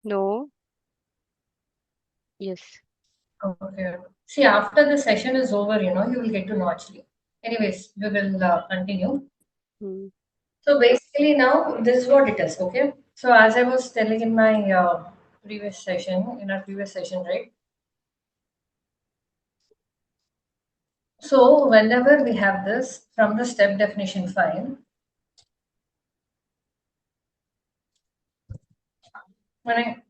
No. Yes. Okay. See, after the session is over, you will get to know actually. Anyways, we will continue. Hmm. So basically now this is what it is, okay? So as I was telling in my in our previous session, right? So whenever we have this from the step definition file, when I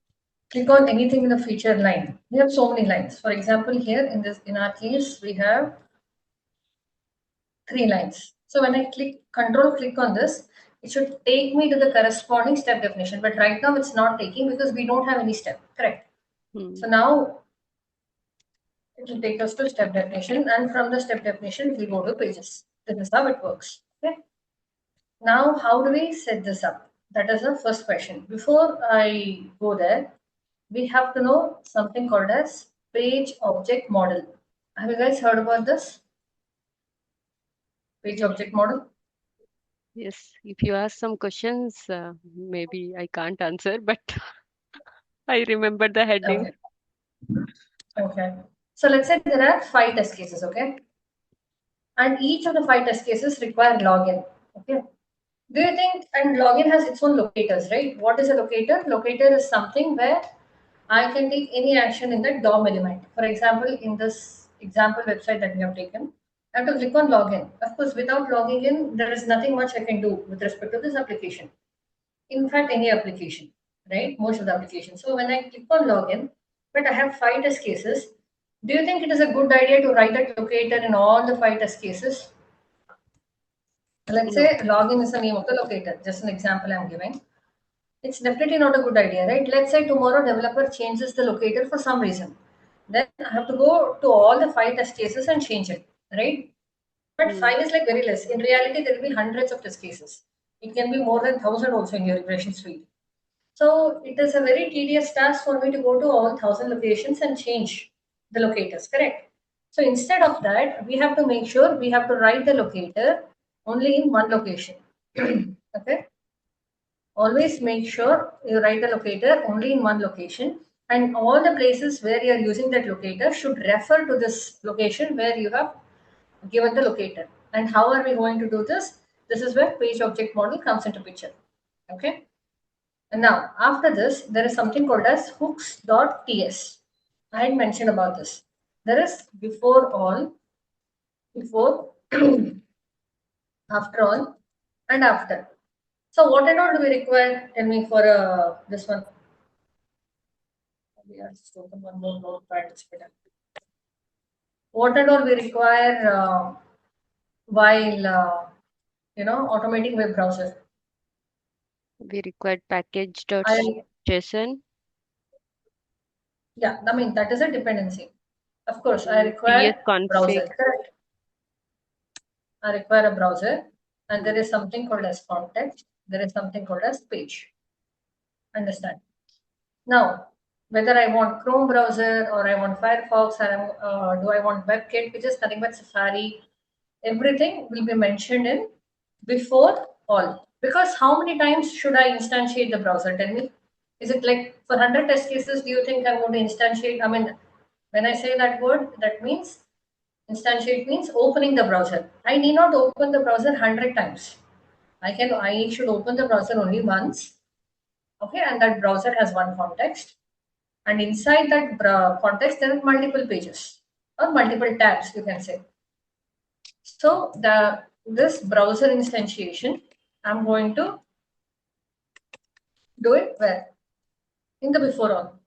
click on anything in the feature line, we have so many lines. For example, here in our case, we have 3 lines. So when I click on this, it should take me to the corresponding step definition. But right now it's not taking because we don't have any step. Correct. Hmm. So now it will take us to step definition, and from the step definition, we go to pages. This is how it works. Okay. Now, how do we set this up? That is the first question. Before I go there, we have to know something called as page object model. Have you guys heard about this? Page object model? Yes. If you ask some questions, maybe I can't answer, but I remember the heading. Okay. Okay. So let's say there are 5 test cases, okay? And each of the 5 test cases require login. Okay. Do you think, and login has its own locators, right? What is a locator? Locator is something where I can take any action in the DOM element. For example, in this example website that we have taken, I have to click on login. Of course, without logging in, there is nothing much I can do with respect to this application. In fact, any application, right? Most of the applications. So when I click on login, but I have 5 test cases, do you think it is a good idea to write that locator in all the 5 test cases? Let's No. say login is the name of the locator. Just an example I'm giving. It's definitely not a good idea, right? Let's say tomorrow developer changes the locator for some reason. Then I have to go to all the 5 test cases and change it, right? But Hmm. 5 is like very less. In reality, there will be hundreds of test cases. It can be more than 1,000 also in your regression suite. So it is a very tedious task for me to go to all 1,000 locations and change the locators, correct? So instead of that, we have to make sure we have to write the locator only in one location. Okay. Always make sure you write the locator only in one location, and all the places where you are using that locator should refer to this location where you have given the locator. And how are we going to do this? This is where page object model comes into picture. Okay. And now after this, there is something called as hooks.ts. I had mentioned about this. There is before all, before, after all, and after. So what and all do we require? Tell me for this one. We are just open one more notepad. It's better. What and all we require while automating web browser? We required I package.json. Yeah, I mean that is a dependency. Of course, I PS require config. browser. Correct. I require a browser, and there Hmm. is something called as context. There is something called as page. Understand? Now, whether I want Chrome browser or I want Firefox or do I want WebKit, which is nothing but Safari, everything will be mentioned in before all. Because how many times should I instantiate the browser? Tell me. Is it like for 100 test cases, do you think I'm going to instantiate? I mean, when I say that word, that means instantiate means opening the browser. I need not open the browser 100 times. I should open the browser only once. Okay, and that browser has one context, and inside that context there are multiple pages or multiple tabs, you can say. So the this browser instantiation, I'm going to do it where? In the before all.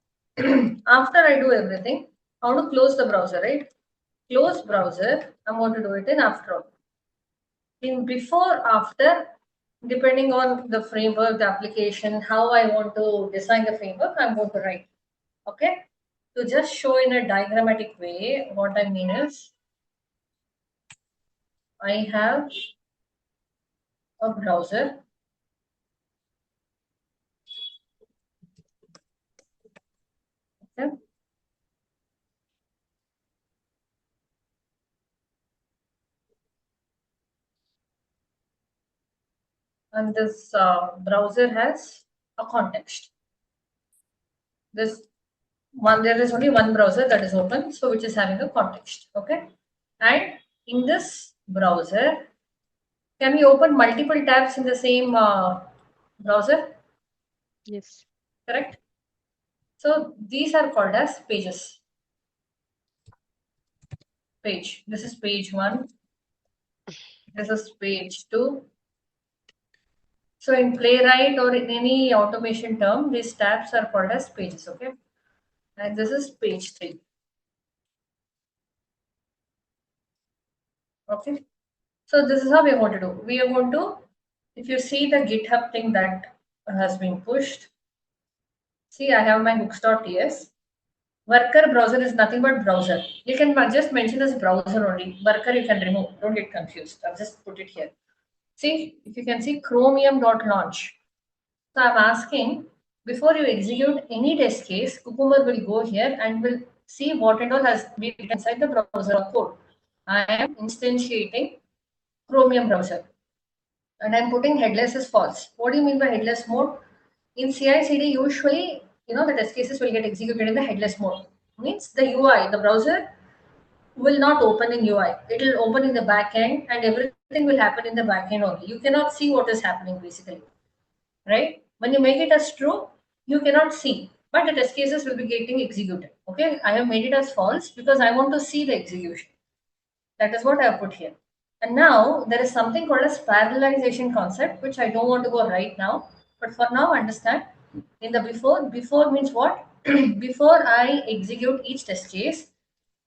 After I do everything, I want to close the browser, right? Close browser, I'm going to do it in after all. In before, after, depending on the framework, the application, how I want to design the framework, I'm going to write. Okay. To just show in a diagrammatic way, what I mean is I have a browser. Okay. And this browser has a context. This one, there is only one browser that is open, so which is having a context. Okay, and in this browser, can we open multiple tabs in the same browser? Yes. Correct. So these are called as pages. Page. This is page one. This is page two. So in Playwright or in any automation term, these tabs are called as pages. Okay, and this is page three. Okay. So this is how we are going to do. We are going to, if you see the GitHub thing that has been pushed, see I have my hooks.ts. Worker browser is nothing but browser. You can just mention as browser only. Worker you can remove. Don't get confused. I've just put it here. See, if you can see chromium.launch. So I'm asking, before you execute any test case, Cucumber will go here and will see what and all has been written inside the browser code. I am instantiating Chromium browser and I'm putting headless as false. What do you mean by headless mode? In CI/CD, usually, the test cases will get executed in the headless mode. Means the UI, the browser will not open in UI. It will open in the back end, and everything will happen in the back end only. You cannot see what is happening basically, right? When you make it as true, you cannot see, but the test cases will be getting executed. Okay, I have made it as false because I want to see the execution. That is what I have put here. And now there is something called as parallelization concept, which I don't want to go right now. But for now, understand in the before means what? Before I execute each test case,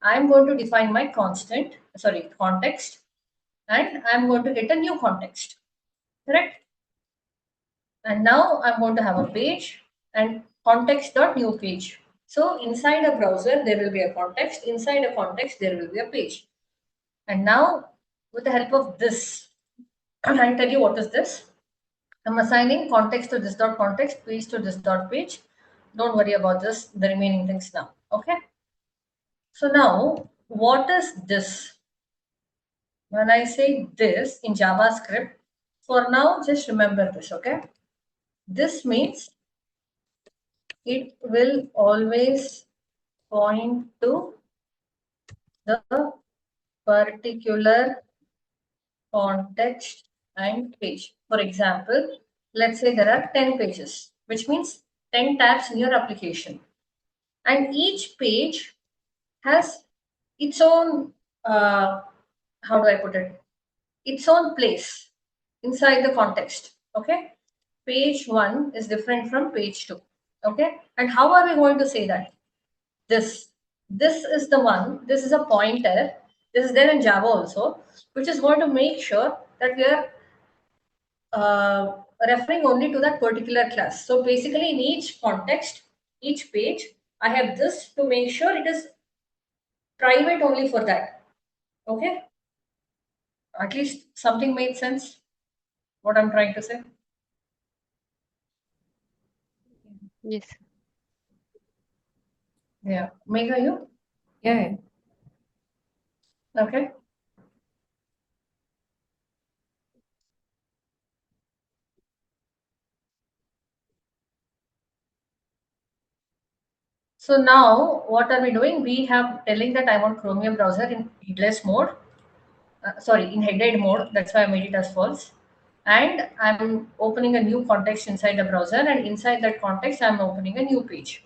I'm going to define my context, and I'm going to get a new context. Correct? And now I'm going to have a page and context.new page. So inside a browser, there will be a context. Inside a context, there will be a page. And now, with the help of this, I'll tell you what is this. I'm assigning context to this dot context, page to this dot page. Don't worry about this, the remaining things now. Okay. So now, what is this? When I say this in JavaScript, for now, just remember this. Okay. This means it will always point to the particular context and page. For example, let's say there are 10 pages, which means 10 tabs in your application. And each page has its own, how do I put it? Its own place inside the context. Okay. Page one is different from page two. Okay. And how are we going to say that? This. This is the one. This is a pointer. This is there in Java also, which is going to make sure that we are referring only to that particular class. So basically, in each context, each page, I have this to make sure it is private only for that. Okay? At least something made sense. What I'm trying to say. Yes. Yeah. Mega, you? Yeah. Okay. So now, what are we doing? We have telling that I want Chromium browser in headless mode. In headed mode. That's why I made it as false. And I'm opening a new context inside the browser, and inside that context, I'm opening a new page.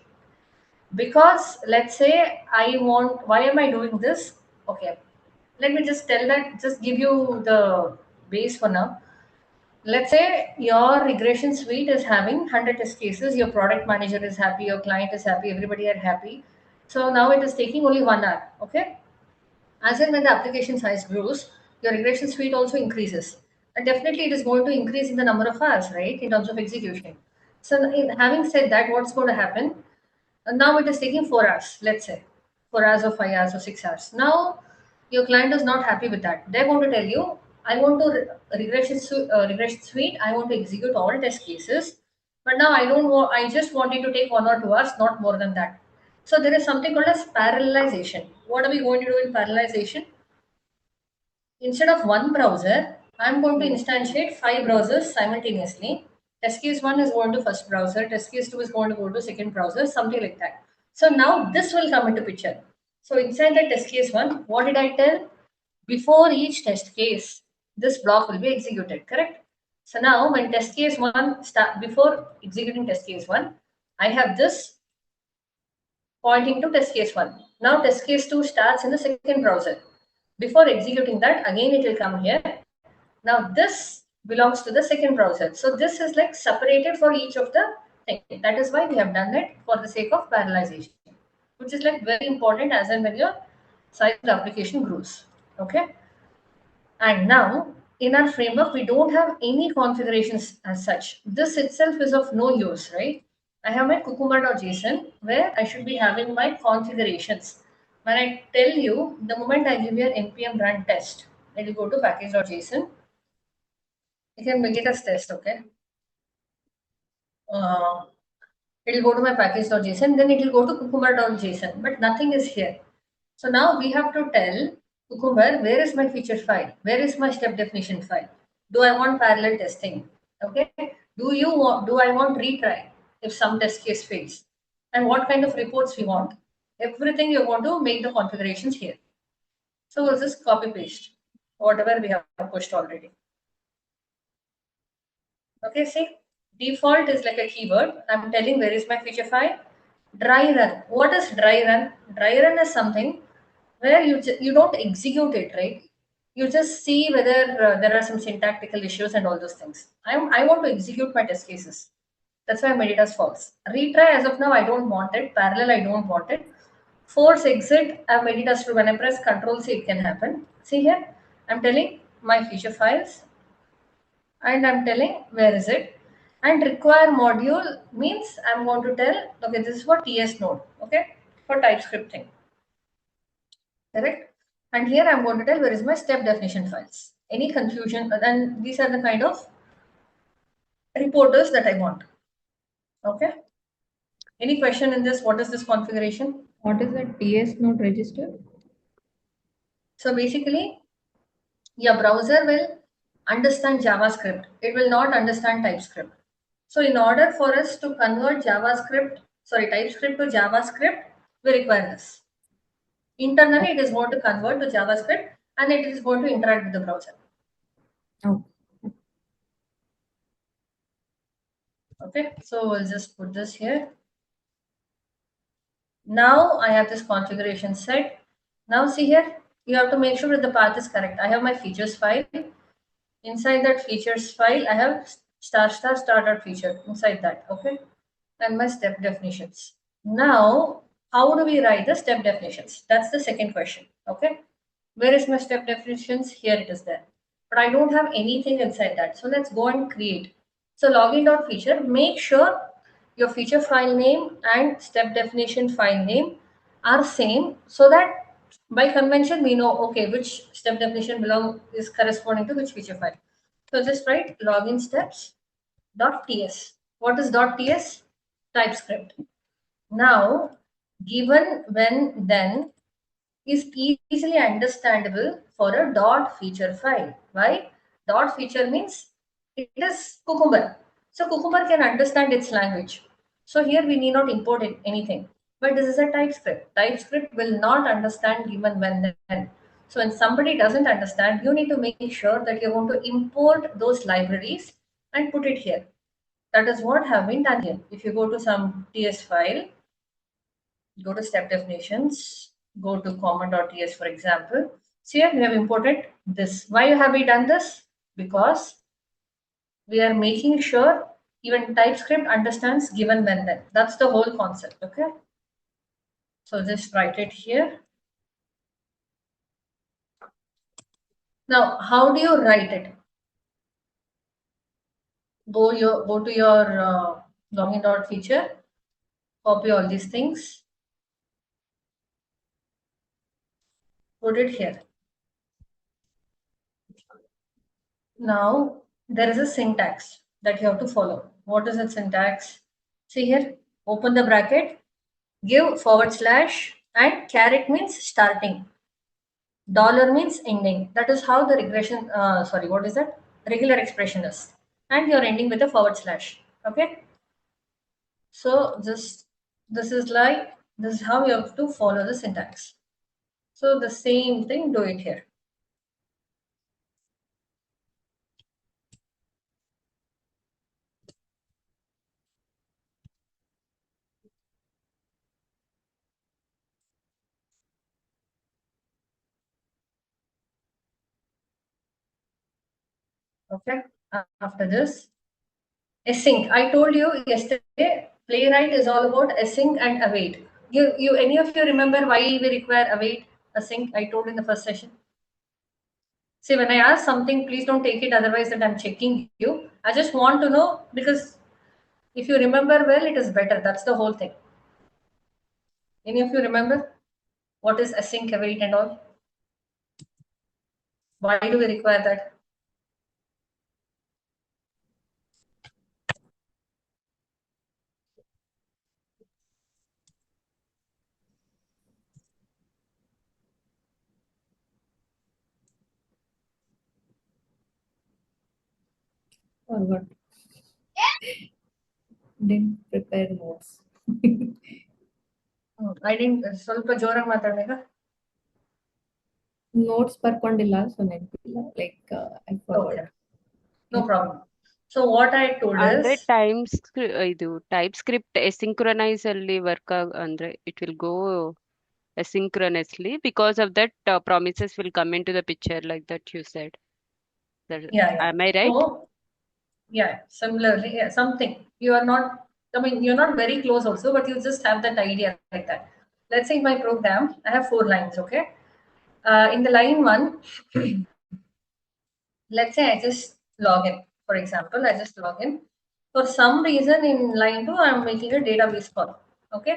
Because let's say I want, why am I doing this? Okay, let me just tell that, just give you the base for now. Let's say your regression suite is having 100 test cases, your product manager is happy, your client is happy, everybody are happy. So now it is taking only 1 hour. Okay, as in when the application size grows, your regression suite also increases. And definitely it is going to increase in the number of hours, right, in terms of execution. So having said that, what's going to happen? And now it is taking 4 hours, let's say 4 hours or 5 hours or 6 hours. Now your client is not happy with that. They're going to tell you, I want to regression suite. I want to execute all test cases, but now I don't want. I just want it to take 1 or 2 hours, not more than that. So there is something called as parallelization. What are we going to do in parallelization? Instead of one browser, I'm going to Yes. instantiate 5 browsers simultaneously. Test case 1 is going to first browser, test case 2 is going to go to second browser, something like that. So now this will come into picture. So inside the test case 1, what did I tell? Before each test case, this block will be executed, correct? So now when test case 1 start, before executing test case 1, I have this pointing to test case 1. Now test case 2 starts in the second browser. Before executing that, again it will come here. Now this belongs to the second browser. So this is like separated for each of the thing. That is why we have done it for the sake of parallelization, which is like very important as and when your size of the application grows. Okay. And now in our framework, we don't have any configurations as such. This itself is of no use, right? I have my cucumber.json where I should be having my configurations. When I tell you, the moment I give you an npm run test, it will go to package.json. You can make it as test, okay? Uh, it will go to my package.json, then it will go to cucumber.json, but nothing is here. So now we have to tell Cucumber, where is my feature file? Where is my step definition file? Do I want parallel testing? Okay. Do I want retry if some test case fails? And what kind of reports we want? Everything you want to make the configurations here. So we'll just copy paste whatever we have pushed already. Okay, see, default is like a keyword. I'm telling where is my feature file. Dry run. What is dry run? Dry run is something where you don't execute it, right? You just see whether there are some syntactical issues and all those things. I want to execute my test cases. That's why I made it as false. Retry as of now I don't want it. Parallel I don't want it. Force exit I've made it as true. When I press Control C it can happen. See here, I'm telling my feature files and I'm telling where is it. And require module means I'm going to tell, okay, this is for TS node, okay, for TypeScript thing, correct? And here I'm going to tell where is my step definition files. Any confusion, and these are the kind of reporters that I want, okay? Any question in this? What is this configuration? What is the TS node register? So basically, your browser will understand JavaScript. It will not understand TypeScript. So in order for us to convert TypeScript to JavaScript, we require this. Internally, it is going to convert to JavaScript and it is going to interact with the browser. Oh, Okay, so we'll just put this here. Now I have this configuration set. Now see here, you have to make sure that the path is correct. I have my features file. Inside that features file, I have ***feature inside that. Okay, and my step definitions. Now, how do we write the step definitions? That's the second question. Okay, where is my step definitions? Here it is there. But I don't have anything inside that. So let's go and create. So login.feature, make sure your feature file name and step definition file name are same so that by convention we know, okay, which step definition is corresponding to which feature file. So just write login steps dot ts. What is dot ts? TypeScript. Now, given when then is easily understandable for a dot feature file. Why? Dot feature means it is Cucumber. So Cucumber can understand its language. So here we need not import anything. But this is a TypeScript. TypeScript will not understand given when then. So when somebody doesn't understand, you need to make sure that you're going to import those libraries and put it here. That is what have been done here. If you go to some TS file, go to step definitions, go to common.ts for example. So here we have imported this. Why have we done this? Because we are making sure even TypeScript understands given when then. That's the whole concept, okay? So just write it here. Now, how do you write it? Go to your login.feature, copy all these things, put it here. Now, there is a syntax that you have to follow. What is the syntax? See here, open the bracket, give / and caret means starting. Dollar means ending. That is how the what is that? Regular expression is. and you're ending with a forward slash. Okay. So this is how you have to follow the syntax. So the same thing, do it here. Okay. After this, async. I told you yesterday, Playwright is all about async and await. Any of you remember why we require await, async? I told in the first session. See, when I ask something, please don't take it otherwise that I'm checking you. I just want to know because if you remember well, it is better. That's the whole thing. Any of you remember what is async, await, and all? Why do we require that? Forgot. Didn't prepare notes. I didn't. ಸ್ವಲ್ಪ ಜೋರಾಗಿ ಮಾತಾಡ್ಬೇಕಾ? Notes ಬರ್ಕೊಂಡಿಲ್ಲ so ನೆನಪಿಲ್ಲ like I forgot. Okay, no problem. So what I told ಅಂದ್ರೆ is, ಇದು type script ಎಸಿಂಕ್ರೊನೈಸ್ ಅಲ್ಲಿ work ಅಂದ್ರೆ it will go asynchronously because of that promises will come into the picture like that you said. yeah. Am I right? So yeah, similarly, yeah, something you are not. I mean, you're not very close also, but you just have that idea like that. Let's say in my program, I have 4 lines. Okay, in the line 1, let's say I just log in. For example, I just log in. For some reason, in line 2, I'm making a database call. Okay,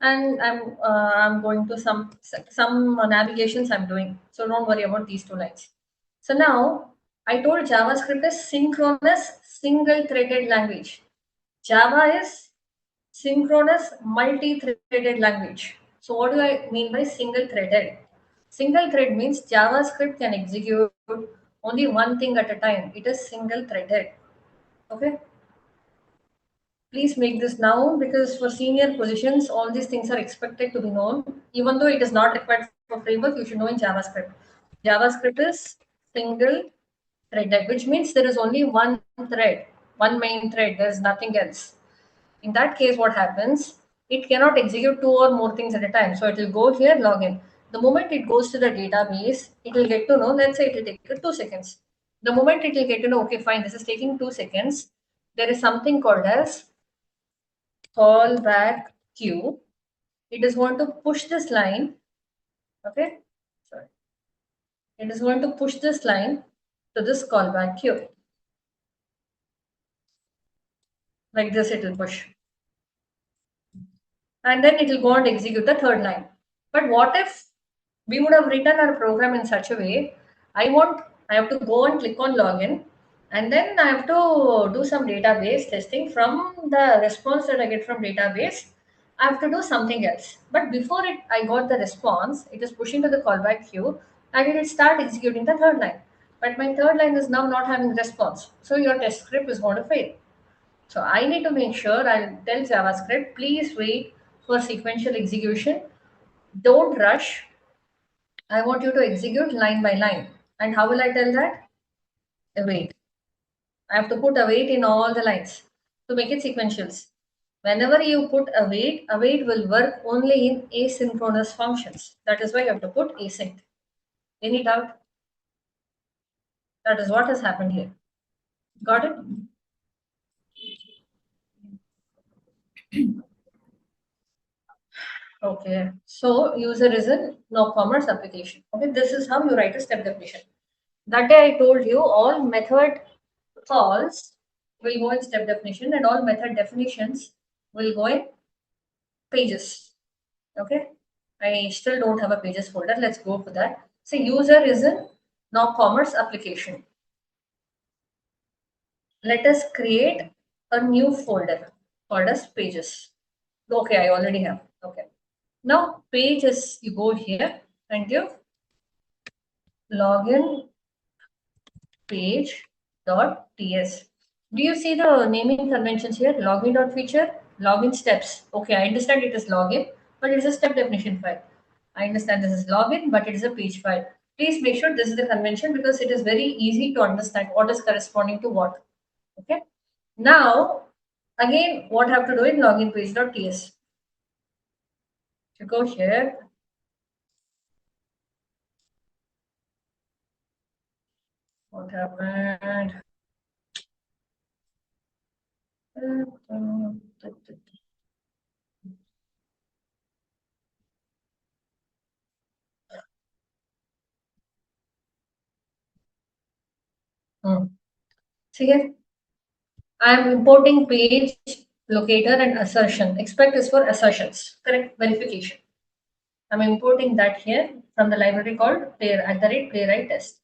and I'm going to some navigations I'm doing. So don't worry about these 2 lines. So now I told JavaScript is synchronous single-threaded language. Java is synchronous multi-threaded language. So what do I mean by single-threaded? Single thread means JavaScript can execute only one thing at a time. It is single-threaded. Okay. Please make this now because for senior positions, all these things are expected to be known. Even though it is not required for framework, you should know in JavaScript. JavaScript is single-threaded, which means there is only one thread, one main thread. There is nothing else. In that case, what happens? It cannot execute 2 or more things at a time. So it will go here, login. The moment it goes to the database, it will get to know, let's say it will take it 2 seconds. The moment it will get to know, okay, fine, this is taking 2 seconds, there is something called as callback queue. It is going to push this line, okay? Sorry. It is going to push this line to this callback queue. Like this, it will push. And then it will go and execute the third line. But what if we would have written our program in such a way? I have to go and click on login, and then I have to do some database testing. From the response that I get from database, I have to do something else. But before I got the response, it is pushing to the callback queue, and it will start executing the third line. But my third line is now not having response, so your test script is going to fail. So I need to make sure I'll tell JavaScript, please wait for sequential execution. Don't rush. I want you to execute line by line. And how will I tell that? Await. I have to put await in all the lines to make it sequentials. Whenever you put await will work only in asynchronous functions. That is why you have to put async. Any doubt? That is what has happened here. Got it? Okay. So user is in no commerce application. Okay. This is how you write a step definition. That day I told you all method calls will go in step definition and all method definitions will go in pages. Okay. I still don't have a pages folder. Let's go for that. So user is in no commerce application. Let us create a new folder called as pages. Okay, I already have. Okay. Now pages, you go here and give login page.ts. Do you see the naming conventions here? Login.feature, login steps. Okay, I understand it is login, but it is a step definition file. I understand this is login, but it is a page file. Please make sure this is the convention because it is very easy to understand what is corresponding to what. Okay. Now, again, what I have to do in login page.ts? To go here, what happened? See here, I am importing page, locator, and assertion. Expect is for assertions, correct? Verification. I'm importing that here from the library called Playwright test.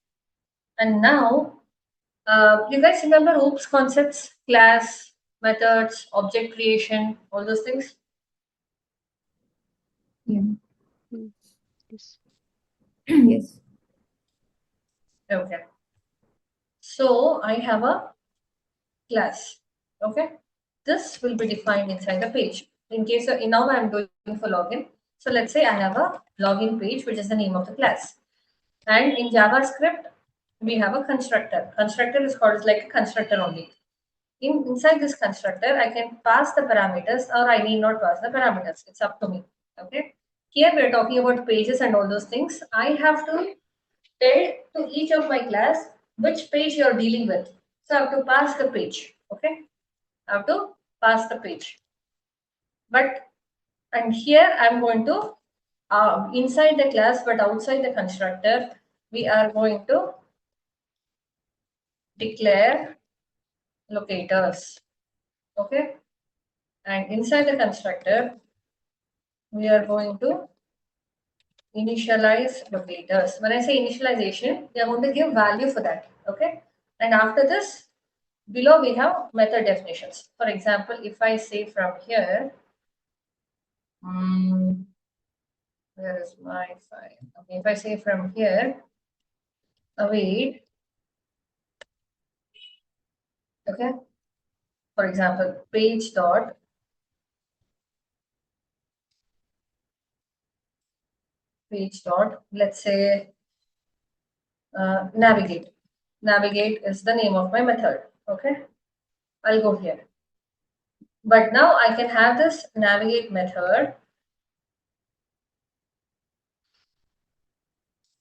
And now, you guys remember OOPS concepts, class, methods, object creation, all those things? Yeah. Yes. Yes. Okay. So I have a class. Okay. This will be defined inside the page. In case of, now I'm doing for login. So let's say I have a login page, which is the name of the class. And in JavaScript, we have a constructor. Constructor is called like a constructor only. Inside this constructor, I can pass the parameters or I need not pass the parameters. It's up to me. Okay. Here we are talking about pages and all those things. I have to tell to each of my class which page you are dealing with. So I have to pass the page. Okay. I have to pass the page. But and here I'm going to inside the class but outside the constructor, we are going to declare locators. Okay. And inside the constructor, we are going to initialize locators. When I say initialization, we are going to give value for that. Okay. And after this, below we have method definitions. For example, if I say from here, where is my file? Okay, if I say from here, await, okay, for example, page dot let's say navigate. Navigate is the name of my method. Okay, I'll go here. But now I can have this navigate method.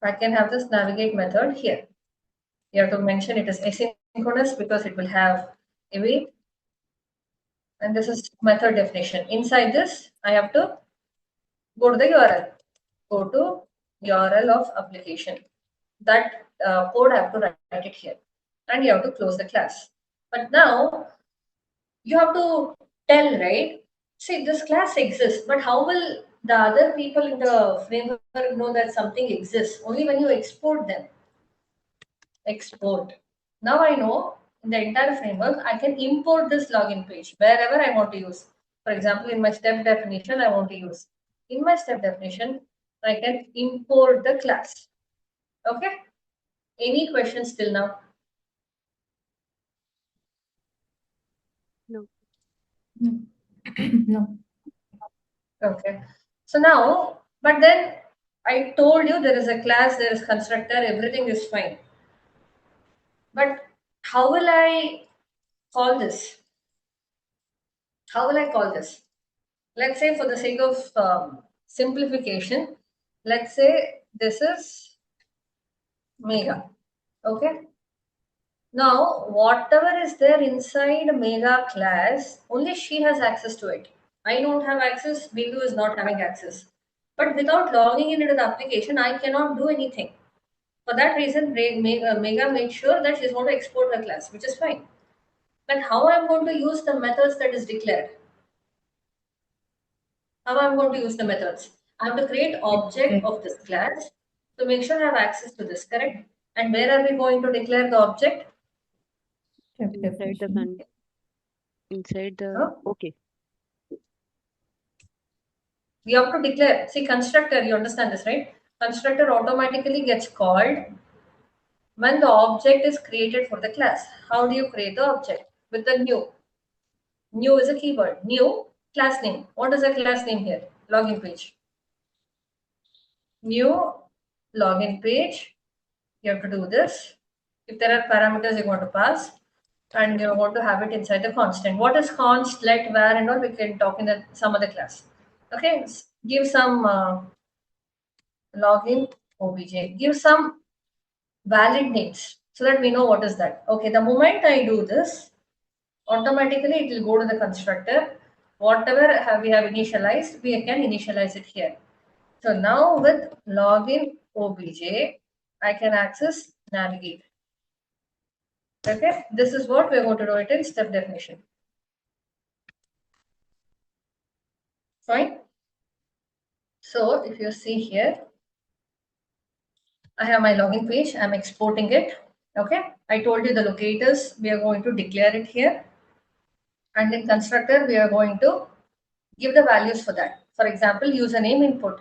I can have this navigate method here. You have to mention it is asynchronous because it will have await. And this is method definition. Inside this, I have to go to the URL. Go to URL of application. That code I have to write it here. And you have to close the class. But now you have to tell, right? See, this class exists, but how will the other people in the framework know that something exists? Only when you export them. Export. Now I know in the entire framework, I can import this login page wherever I want to use. For example, in my step definition, I want to use. In my step definition, I can import the class. Okay. Any questions till now? No. No. Okay. So now, but then I told you there is a class, there is constructor, everything is fine. But how will I call this? How will I call this? Let's say for the sake of simplification, let's say this is Mega. Okay. Now, whatever is there inside Mega class, only she has access to it. I don't have access, Bindu is not having access. But without logging into the application, I cannot do anything. For that reason, Mega made sure that she's going to export her class, which is fine. But how I'm going to use the methods that is declared? How I'm going to use the methods? I have to create object of this class to make sure I have access to this, correct? And where are we going to declare the object? Step Inside the definition. inside the Huh? okay. We have to declare. See, constructor, you understand this, right? Constructor automatically gets called when the object is created for the class. How do you create the object? with the new. New is a keyword. New class name. What is the class name here? Login page. New login page. You have to do this. If there are parameters you want to pass, and you want to have it inside the constant. What is const, let, var, and all? We can talk in some other class. Okay, give some login obj. Give some valid names so that we know what is that. Okay, the moment I do this, automatically it will go to the constructor. Whatever we have initialized, we can initialize it here. So now with login obj, I can access navigate. Okay, this is what we're going to do it in step definition. Fine. So if you see here, I have my login page. I'm exporting it. Okay, I told you the locators. We are going to declare it here, and in constructor we are going to give the values for that. For example, username input.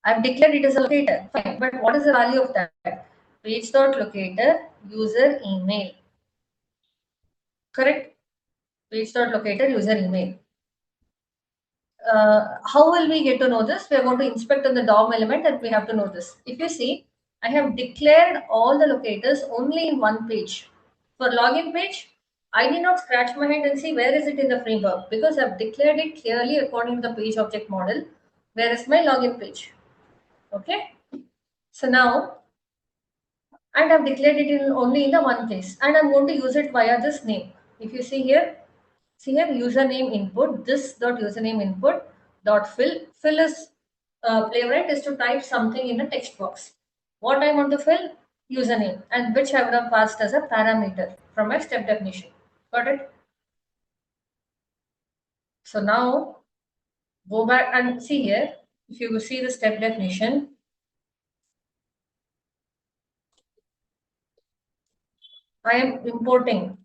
I've declared it as a locator. Fine, but what is the value of that? Page.locator user email. Correct. Page.locator user email. How will we get to know this? We are going to inspect on the DOM element and we have to know this. If you see, I have declared all the locators only in one page. For login page, I did not scratch my head and see where is it in the framework because I've declared it clearly according to the page object model. Where is my login page? Okay. So now, and I've declared it in only in the one place and I'm going to use it via this name. If you see here, username input, this dot username input dot fill. Fill is Playwright is to type something in a text box. What I want to fill? Username, and which I would have passed as a parameter from my step definition. Got it? So now go back and see here. If you see the step definition, I am importing.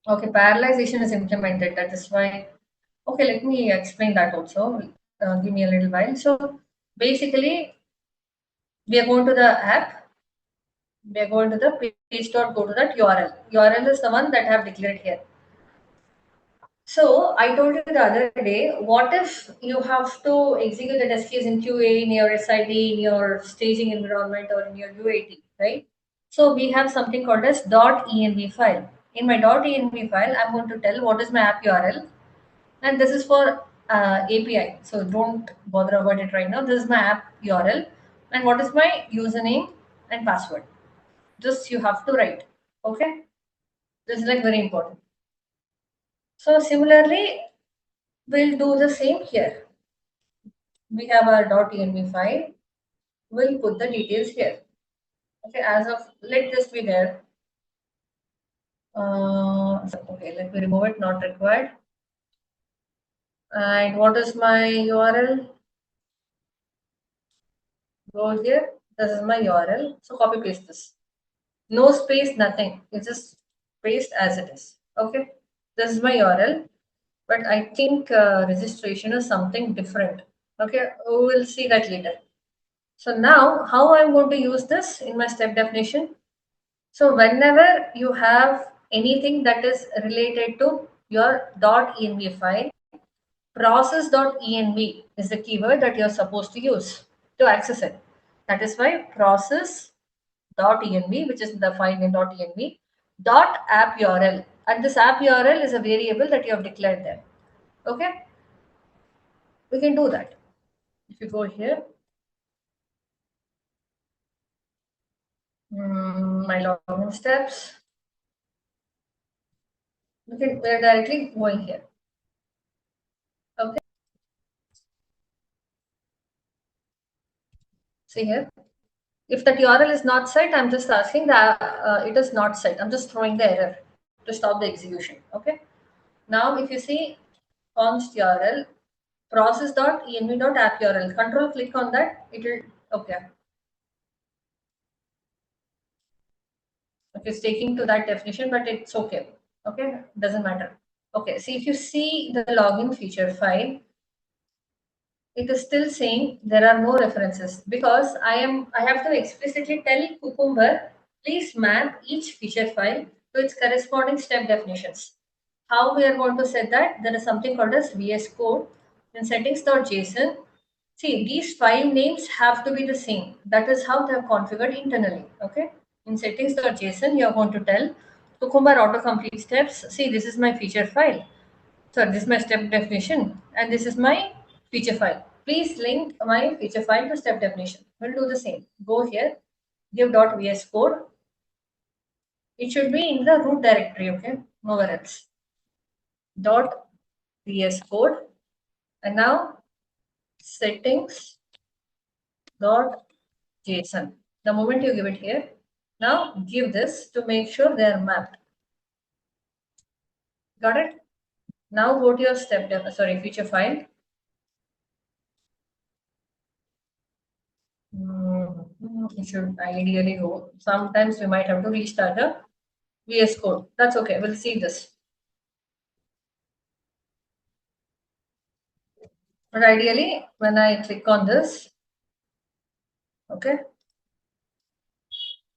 Okay, parallelization is implemented. That is why. Okay, let me explain that also. Give me a little while. So basically, we are going to the app. We are going to the page dot go to that URL. URL is the one that I have declared here. So I told you the other day, what if you have to execute the test case in QA, in your SID, in your staging environment, or in your UAT, right? So we have something called as .env file. In my .env file, I'm going to tell what is my app URL, and this is for API. So don't bother about it right now. This is my app URL, and what is my username and password. Just you have to write. Okay, this is like very important. So similarly, we'll do the same here. We have our .env file. We'll put the details here. Okay, as of let this be there. Okay, let me remove it. Not required. And what is my URL? Go here. This is my URL. So copy paste this. No space, nothing. You just paste as it is. Okay, this is my URL. But I think registration is something different. Okay, we'll see that later. So now how I'm going to use this in my step definition. So whenever you have anything that is related to your .env file, process.env is the keyword that you're supposed to use to access it. That is why process.env, which is the file name .env, .app URL. And this app URL is a variable that you have declared there. Okay, we can do that. If you go here, my login steps, we're directly going here. Okay, see here. If that URL is not set, I'm just asking that it is not set. I'm just throwing the error to stop the execution. Okay. Now, if you see const URL process.env.app URL, control click on that. It will okay. Okay, it's taking to that definition, but it's okay. Okay, doesn't matter. Okay, see if you see the login feature file, it is still saying there are no references because I have to explicitly tell Cucumber, please map each feature file to its corresponding step definitions. How we are going to set that? There is something called as VS Code in settings.json. See, these file names have to be the same. That is how they are configured internally. Okay. In settings.json, you are going to tell Cucumber autocomplete steps. See, this is my feature file. So this is my step definition, and this is my feature file. Please link my feature file to step definition. We'll do the same. Go here, give .vs code. It should be in the root directory, okay? Nowhere else. .vs code, and now settings .json. The moment you give it here, now give this to make sure they are mapped. Got it? Now go to your feature file. It should ideally go. Sometimes we might have to restart the VS Code. That's okay. We'll see this. But ideally, when I click on this, okay,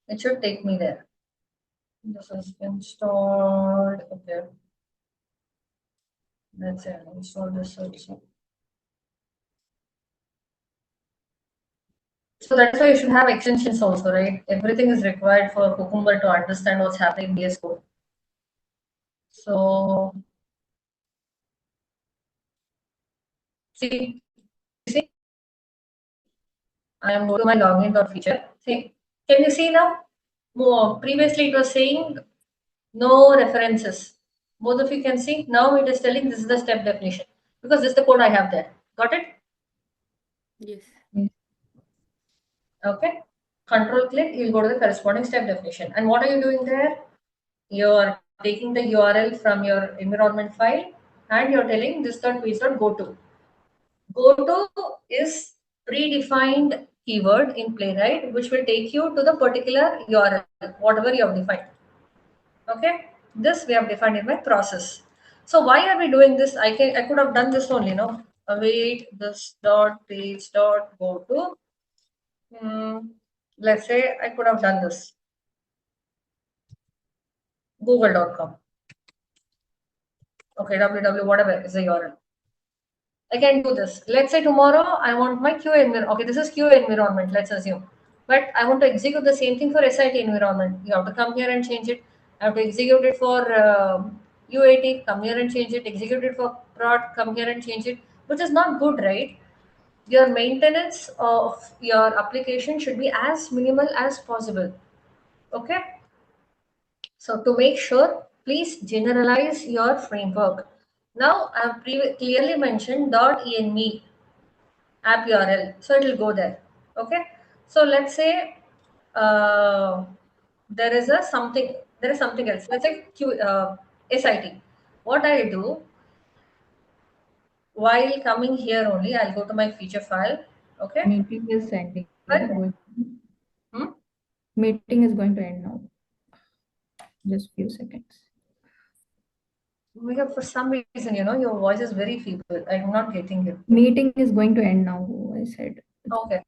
it should take me there. This is installed. Okay. Let's say I install this also. So that's why you should have extensions also, right? Everything is required for Cucumber to understand what's happening in VS Code. So, see, I am going to my login.feature. See, can you see now? Previously, it was saying no references. Both of you can see. Now it is telling this is the step definition because this is the code I have there. Got it? Yes. Okay. Control click, you'll go to the corresponding step definition. And what are you doing there? You're taking the URL from your environment file and you're telling this.page.goto. Goto is predefined keyword in Playwright, which will take you to the particular URL, whatever you have defined. Okay, this we have defined in my process. So why are we doing this? I could have done this only, no? Await this dot page dot go to. Let's say I could have done this. Google.com. Okay, www whatever is the URL. I can do this. Let's say tomorrow I want my QA environment. Okay, this is QA environment, let's assume. But I want to execute the same thing for SIT environment. You have to come here and change it. I have to execute it for UAT, come here and change it. Execute it for prod, come here and change it. Which is not good, right? Your maintenance of your application should be as minimal as possible. Okay? So to make sure, please generalize your framework. Now I have clearly mentioned .env app URL, so it will go there. Okay, so let's say there is something else. Let's say SIT. What I do while coming here only, I'll go to my feature file. Okay. Meeting is ending. But, Meeting is going to end now. Just few seconds. For some reason, your voice is very feeble. I'm not getting you. Meeting is going to end now, I said. Okay.